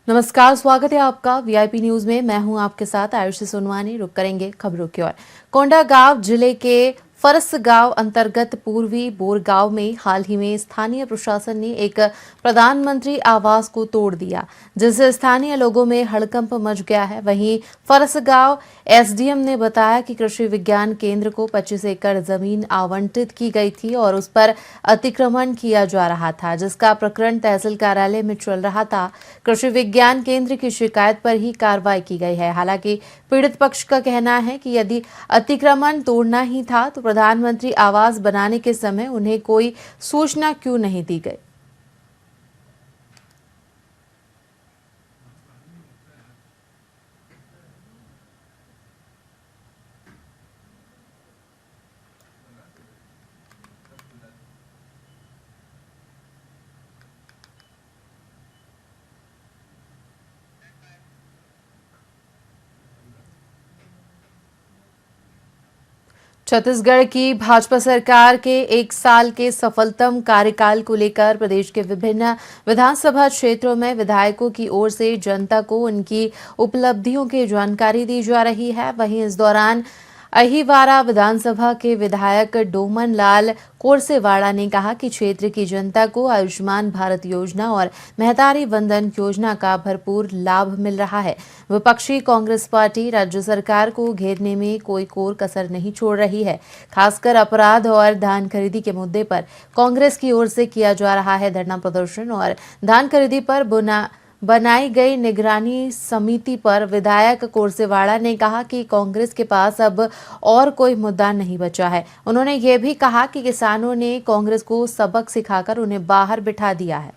नमस्कार, स्वागत है आपका वीआईपी न्यूज में। मैं हूं आपके साथ आयुषी सोनवानी। रुक करेंगे खबरों की ओर। कोंडागांव जिले के फरसगांव अंतर्गत पूर्वी बोरगांव में हाल ही में स्थानीय प्रशासन ने एक प्रधानमंत्री आवास को तोड़ दिया, जिससे स्थानीय लोगों में हड़कंप मच गया है। वहीं फरसगांव एसडीएम ने बताया कि कृषि विज्ञान केंद्र को 25 एकड़ जमीन आवंटित की गई थी और उस पर अतिक्रमण किया जा रहा था, जिसका प्रकरण तहसील कार्यालय में चल रहा था। कृषि विज्ञान केंद्र की शिकायत पर ही कार्रवाई की गई है। हालांकि पीड़ित पक्ष का कहना है कि यदि अतिक्रमण तोड़ना ही था तो प्रधानमंत्री आवास बनाने के समय उन्हें कोई सूचना क्यों नहीं दी गई। छत्तीसगढ़ की भाजपा सरकार के 1 साल के सफलतम कार्यकाल को लेकर प्रदेश के विभिन्न विधानसभा क्षेत्रों में विधायकों की ओर से जनता को उनकी उपलब्धियों की जानकारी दी जा रही है। वहीं इस दौरान अहिवारा विधानसभा के विधायक डोमन लाल कोरसेवाड़ा ने कहा कि क्षेत्र की जनता को आयुष्मान भारत योजना और महतारी वंदन योजना का भरपूर लाभ मिल रहा है। विपक्षी कांग्रेस पार्टी राज्य सरकार को घेरने में कोई कोर कसर नहीं छोड़ रही है। खासकर अपराध और धान खरीदी के मुद्दे पर कांग्रेस की ओर से किया जा रहा है धरना प्रदर्शन और धान खरीदी पर बनाई गई निगरानी समिति पर विधायक कोरसेवाड़ा ने कहा कि कांग्रेस के पास अब और कोई मुद्दा नहीं बचा है। उन्होंने ये भी कहा कि किसानों ने कांग्रेस को सबक सिखाकर उन्हें बाहर बिठा दिया है।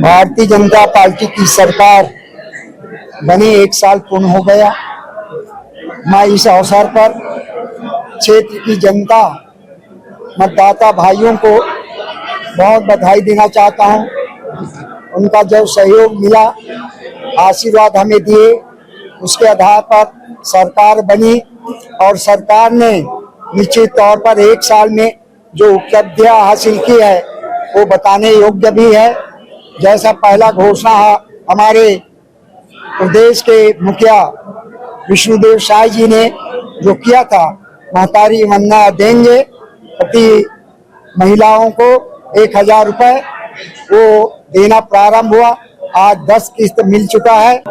भारतीय जनता पार्टी की सरकार बने 1 साल पूर्ण हो गया। मैं इस अवसर पर क्षेत्र की जनता, मतदाता भाइयों को बहुत बधाई देना चाहता हूं। उनका जो सहयोग मिला, आशीर्वाद हमें दिए, उसके आधार पर सरकार बनी और सरकार ने निश्चित तौर पर 1 साल में जो उपलब्धियां हासिल की है वो बताने योग्य भी है। जैसा पहला घोषणा हमारे प्रदेश के मुखिया विष्णुदेव साय जी ने जो किया था, महतारी वंदना देंगे प्रति महिलाओं को 1,000 रुपए, वो देना प्रारंभ हुआ। आज 10 किस्त मिल चुका है।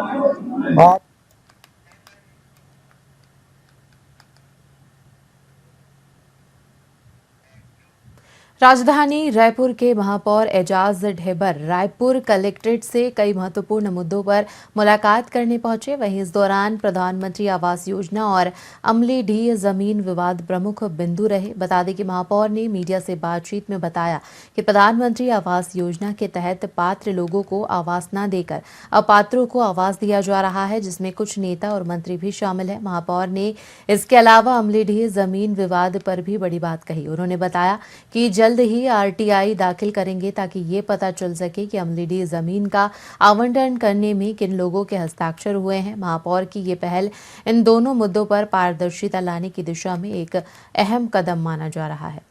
राजधानी रायपुर के महापौर एजाज ढेबर रायपुर कलेक्ट्रेट से कई महत्वपूर्ण मुद्दों पर मुलाकात करने पहुंचे। वहीं इस दौरान प्रधानमंत्री आवास योजना और अमलीडीह जमीन विवाद प्रमुख बिंदु रहे। बता दें कि महापौर ने मीडिया से बातचीत में बताया कि प्रधानमंत्री आवास योजना के तहत पात्र लोगों को आवास न देकर अपात्रों को आवास दिया जा रहा है, जिसमें कुछ नेता और मंत्री भी शामिल है। महापौर ने इसके अलावा अमलीडीह जमीन विवाद पर भी बड़ी बात कही। उन्होंने बताया कि जल्द ही आरटीआई दाखिल करेंगे ताकि ये पता चल सके कि अमलीडीह जमीन का आवंटन करने में किन लोगों के हस्ताक्षर हुए हैं। महापौर की ये पहल इन दोनों मुद्दों पर पारदर्शिता लाने की दिशा में एक अहम कदम माना जा रहा है।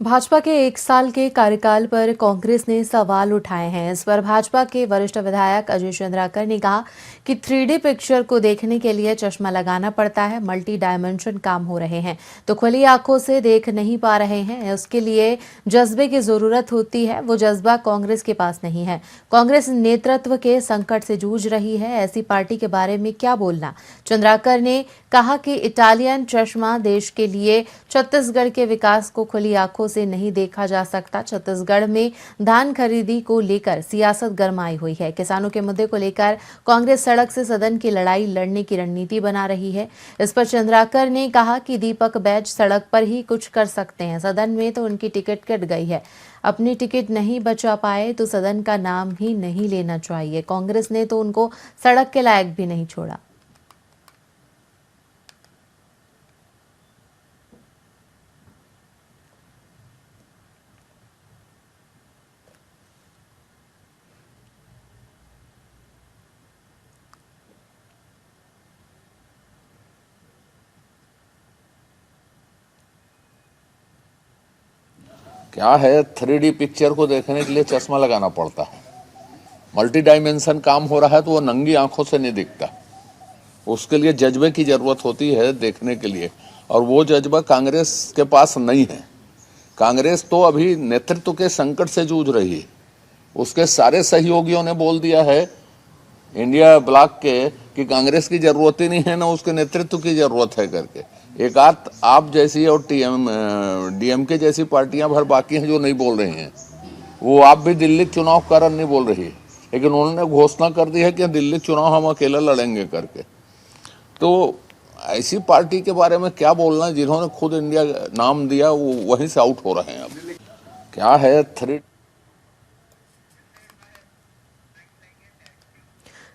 भाजपा के 1 साल के कार्यकाल पर कांग्रेस ने सवाल उठाए हैं। इस पर भाजपा के वरिष्ठ विधायक अजय चंद्राकर ने कहा कि 3D पिक्चर को देखने के लिए चश्मा लगाना पड़ता है। मल्टी डायमेंशन काम हो रहे हैं तो खुली आंखों से देख नहीं पा रहे हैं। उसके लिए जज्बे की जरूरत होती है, वो जज्बा कांग्रेस के पास नहीं है। कांग्रेस नेतृत्व के संकट से जूझ रही है, ऐसी पार्टी के बारे में क्या बोलना। चंद्राकर ने कहा कि इटालियन चश्मा देश के लिए छत्तीसगढ़ के विकास को खुली आंखों से नहीं देखा जा सकता। छत्तीसगढ़ में धान खरीदी को लेकर सियासत गरमाई हुई है। किसानों के मुद्दे को लेकर कांग्रेस सड़क से सदन की लड़ाई लड़ने की रणनीति बना रही है। इस पर चंद्राकर ने कहा कि दीपक बैज सड़क पर ही कुछ कर सकते हैं, सदन में तो उनकी टिकट कट गई है। अपनी टिकट नहीं बचा पाए तो सदन का नाम ही नहीं लेना चाहिए। कांग्रेस ने तो उनको सड़क के लायक भी नहीं छोड़ा। क्या है, 3D पिक्चर को देखने के लिए चश्मा लगाना पड़ता है। मल्टी डायमेंशन काम हो रहा है तो वो नंगी आंखों से नहीं दिखता, उसके लिए जज्बे की जरूरत होती है देखने के लिए, और वो जज्बा कांग्रेस के पास नहीं है। कांग्रेस तो अभी नेतृत्व के संकट से जूझ रही है। उसके सारे सहयोगियों ने बोल दिया है इंडिया ब्लॉक के कि कांग्रेस की जरूरत ही नहीं है, ना उसके नेतृत्व की जरूरत है करके। एक आध आप जैसी और डीएमके जैसी पार्टियां भर बाकी हैं जो नहीं बोल रही हैं। वो आप भी दिल्ली चुनाव कारण नहीं बोल रही, लेकिन उन्होंने घोषणा कर दी है कि दिल्ली चुनाव हम अकेला लड़ेंगे करके। तो ऐसी पार्टी के बारे में क्या बोलना, जिन्होंने खुद इंडिया नाम दिया वो वहीं से आउट हो रहे हैं। अब क्या है, 3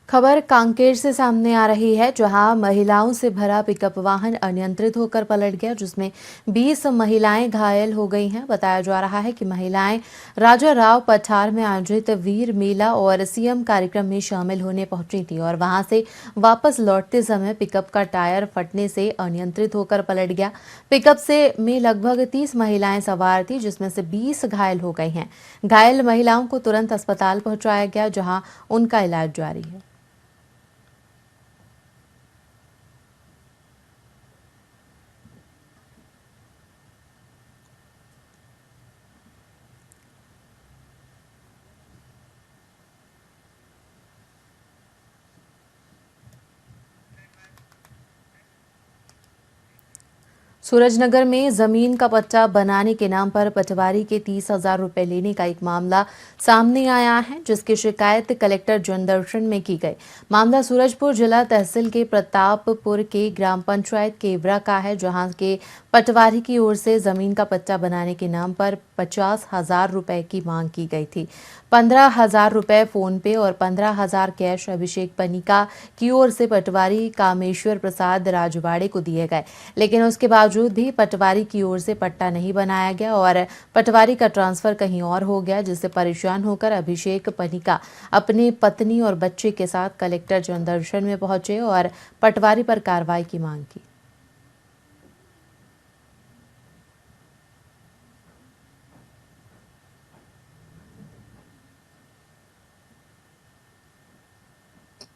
खबर कांकेर से सामने आ रही है, जहां महिलाओं से भरा पिकअप वाहन अनियंत्रित होकर पलट गया, जिसमें 20 महिलाएं घायल हो गई हैं। बताया जा रहा है कि महिलाएं राजा राव पठार में आयोजित वीर मेला और सीएम कार्यक्रम में शामिल होने पहुंची थी और वहां से वापस लौटते समय पिकअप का टायर फटने से अनियंत्रित होकर पलट गया। पिकअप से में लगभग 30 महिलाएं सवार थी, जिसमें से 20 घायल हो गई हैं। घायल महिलाओं को तुरंत अस्पताल पहुंचाया गया, जहां उनका इलाज जारी है। सूरजनगर में जमीन का पट्टा बनाने के नाम पर पटवारी के 30,000 रुपए लेने का एक मामला सामने आया है, जिसकी शिकायत कलेक्टर जनदर्शन में की गई। मामला सूरजपुर जिला तहसील के प्रतापपुर के ग्राम पंचायत केवरा का है, जहां के पटवारी की ओर से जमीन का पट्टा बनाने के नाम पर 50,000 रुपए की मांग की गई थी। 15,000 रुपए फोन पे और 15,000 कैश अभिषेक पनिका की ओर से पटवारी कामेश्वर प्रसाद राजवाड़े को दिए गए, लेकिन उसके बावजूद भी पटवारी की ओर से पट्टा नहीं बनाया गया और पटवारी का ट्रांसफर कहीं और हो गया, जिससे परेशान होकर अभिषेक पनिका अपनी पत्नी और बच्चे के साथ कलेक्टर जनदर्शन में पहुंचे और पटवारी पर कार्रवाई की मांग की।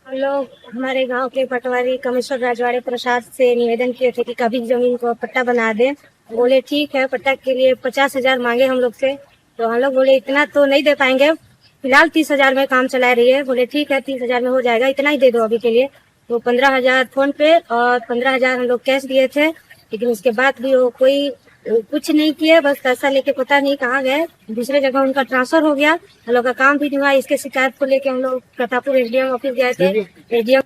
हम लोग हमारे गांव के पटवारी कामेश्वर राजवाड़े प्रसाद से निवेदन किए थे कि कभी जमीन को पट्टा बना दें। बोले ठीक है, पट्टा के लिए 50,000 मांगे हम लोग से, तो हम लोग बोले इतना तो नहीं दे पाएंगे, फिलहाल 30,000 में काम चला रही है। बोले ठीक है, 30,000 में हो जाएगा, इतना ही दे दो अभी के लिए। तो 15,000 फोन पे और 15,000 हम लोग कैश दिए थे, लेकिन उसके बाद भी वो कोई कुछ नहीं किए, बस पैसा लेके पता नहीं कहाँ गए, दूसरे जगह उनका ट्रांसफर हो गया। हम लोग का काम भी नहीं हुआ। इसके शिकायत को लेके हम लोग प्रतापपुर एसडीएम ऑफिस गए थे। एसडीएम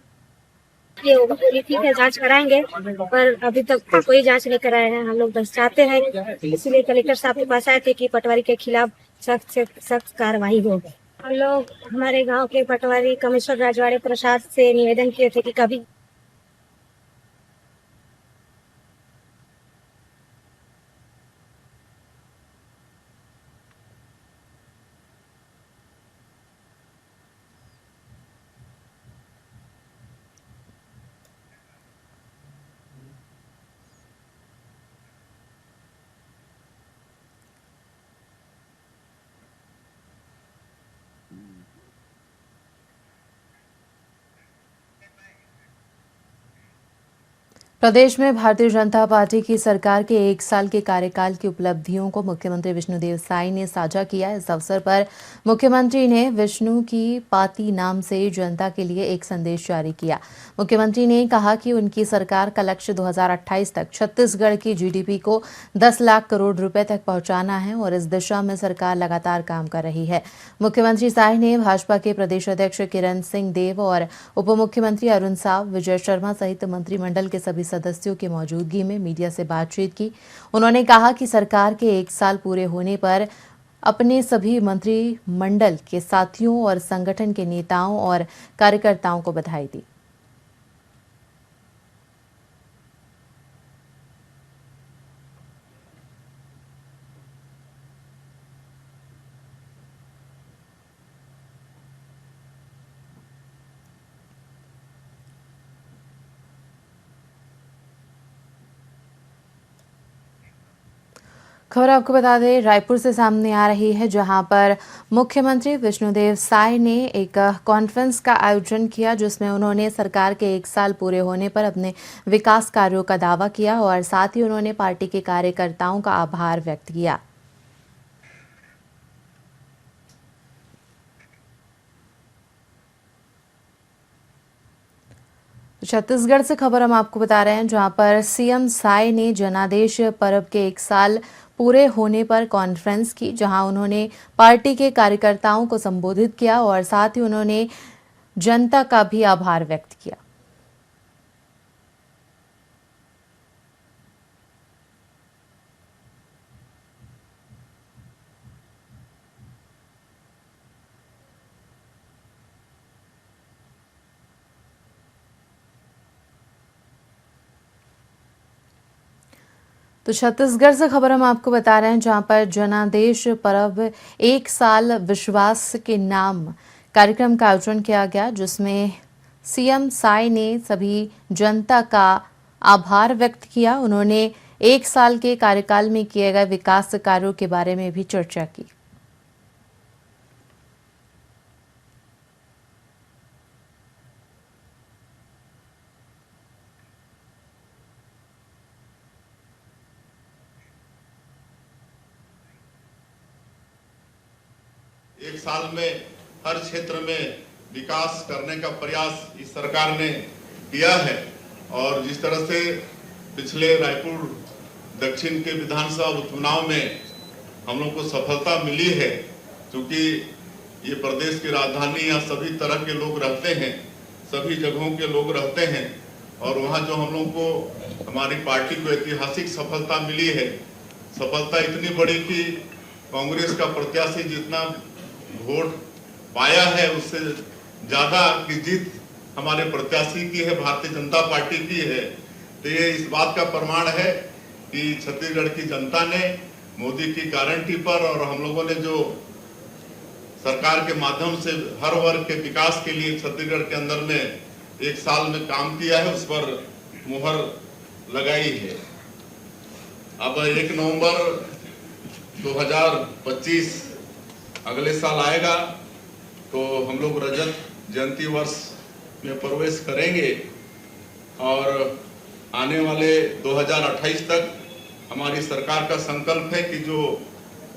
बोली ठीक है, जांच कराएंगे, पर अभी तक कोई जांच नहीं कराए हैं। हम लोग बस चाहते हैं, इसलिए कलेक्टर साहब के पास आए थे कि पटवारी के खिलाफ सख्त से सख्त कार्रवाई हो। हम लोग हमारे गांव के पटवारी कामेश्वर राजवाड़े प्रसाद से निवेदन किए थे कि कभी प्रदेश में भारतीय जनता पार्टी की सरकार के 1 साल के कार्यकाल की उपलब्धियों को मुख्यमंत्री विष्णुदेव साई ने साझा किया। इस अवसर पर मुख्यमंत्री ने विष्णु की पाती नाम से जनता के लिए एक संदेश जारी किया। मुख्यमंत्री ने कहा कि उनकी सरकार का लक्ष्य 2028 तक छत्तीसगढ़ की जीडीपी को 10 लाख करोड़ रुपए तक पहुंचाना है और इस दिशा में सरकार लगातार काम कर रही है। मुख्यमंत्री साई ने भाजपा के प्रदेश अध्यक्ष किरण सिंह देव और उप मुख्यमंत्री अरुण साव, विजय शर्मा सहित मंत्रिमंडल के सभी सदस्यों की मौजूदगी में मीडिया से बातचीत की। उन्होंने कहा कि सरकार के 1 साल पूरे होने पर अपने सभी मंत्रिमंडल के साथियों और संगठन के नेताओं और कार्यकर्ताओं को बधाई दी। खबर आपको बता दें, रायपुर से सामने आ रही है, जहां पर मुख्यमंत्री विष्णुदेव साय ने एक कॉन्फ्रेंस का आयोजन किया, जिसमें उन्होंने सरकार के 1 साल पूरे होने पर अपने विकास कार्यों का दावा किया और साथ ही उन्होंने पार्टी के कार्यकर्ताओं का आभार व्यक्त किया। छत्तीसगढ़ से खबर हम आपको बता रहे हैं, जहां पर सीएम साय ने जनादेश पर्व के 1 साल पूरे होने पर कॉन्फ्रेंस की, जहां उन्होंने पार्टी के कार्यकर्ताओं को संबोधित किया और साथ ही उन्होंने जनता का भी आभार व्यक्त किया। तो छत्तीसगढ़ से खबर हम आपको बता रहे हैं, जहां पर जनादेश पर्व 1 साल विश्वास के नाम कार्यक्रम का आयोजन किया गया, जिसमें सीएम साय ने सभी जनता का आभार व्यक्त किया। उन्होंने 1 साल के कार्यकाल में किए गए विकास कार्यों के बारे में भी चर्चा की। एक साल में हर क्षेत्र में विकास करने का प्रयास इस सरकार ने किया है और जिस तरह से पिछले रायपुर दक्षिण के विधानसभा उपचुनाव में हम लोग को सफलता मिली है, क्योंकि ये प्रदेश की राजधानी, यहाँ सभी तरह के लोग रहते हैं, सभी जगहों के लोग रहते हैं और वहाँ जो हम लोग को हमारी पार्टी को ऐतिहासिक सफलता मिली है, सफलता इतनी बड़ी कि कांग्रेस का प्रत्याशी जितना वोट पाया है उससे ज्यादा की जीत हमारे प्रत्याशी की है, भारतीय जनता पार्टी की है। तो ये इस बात का प्रमाण है कि छत्तीसगढ़ की जनता ने मोदी की गारंटी पर और हम लोगों ने जो सरकार के माध्यम से हर वर्ग के विकास के लिए छत्तीसगढ़ के अंदर में 1 साल में काम किया है, उस पर मुहर लगाई है। अब 1 नवंबर 2025 अगले साल आएगा तो हम लोग रजत जयंती वर्ष में प्रवेश करेंगे और आने वाले 2028 तक हमारी सरकार का संकल्प है कि जो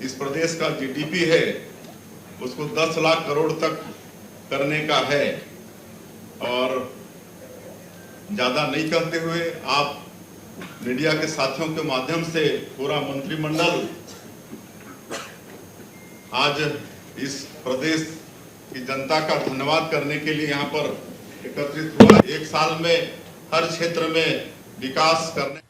इस प्रदेश का जीडीपी है उसको 10 लाख करोड़ तक करने का है। और ज्यादा नहीं कहते हुए आप मीडिया के साथियों के माध्यम से पूरा मंत्रिमंडल आज इस प्रदेश की जनता का धन्यवाद करने के लिए यहाँ पर एकत्रित हुआ। 1 साल में हर क्षेत्र में विकास करने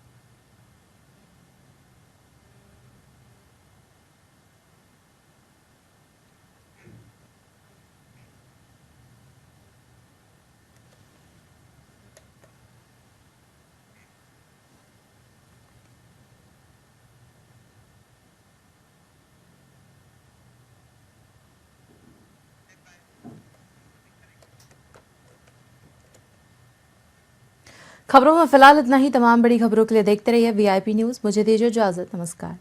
खबरों में फिलहाल इतना ही। तमाम बड़ी खबरों के लिए देखते रहिए वीआईपी न्यूज। मुझे दीजिए इजाजत। नमस्कार।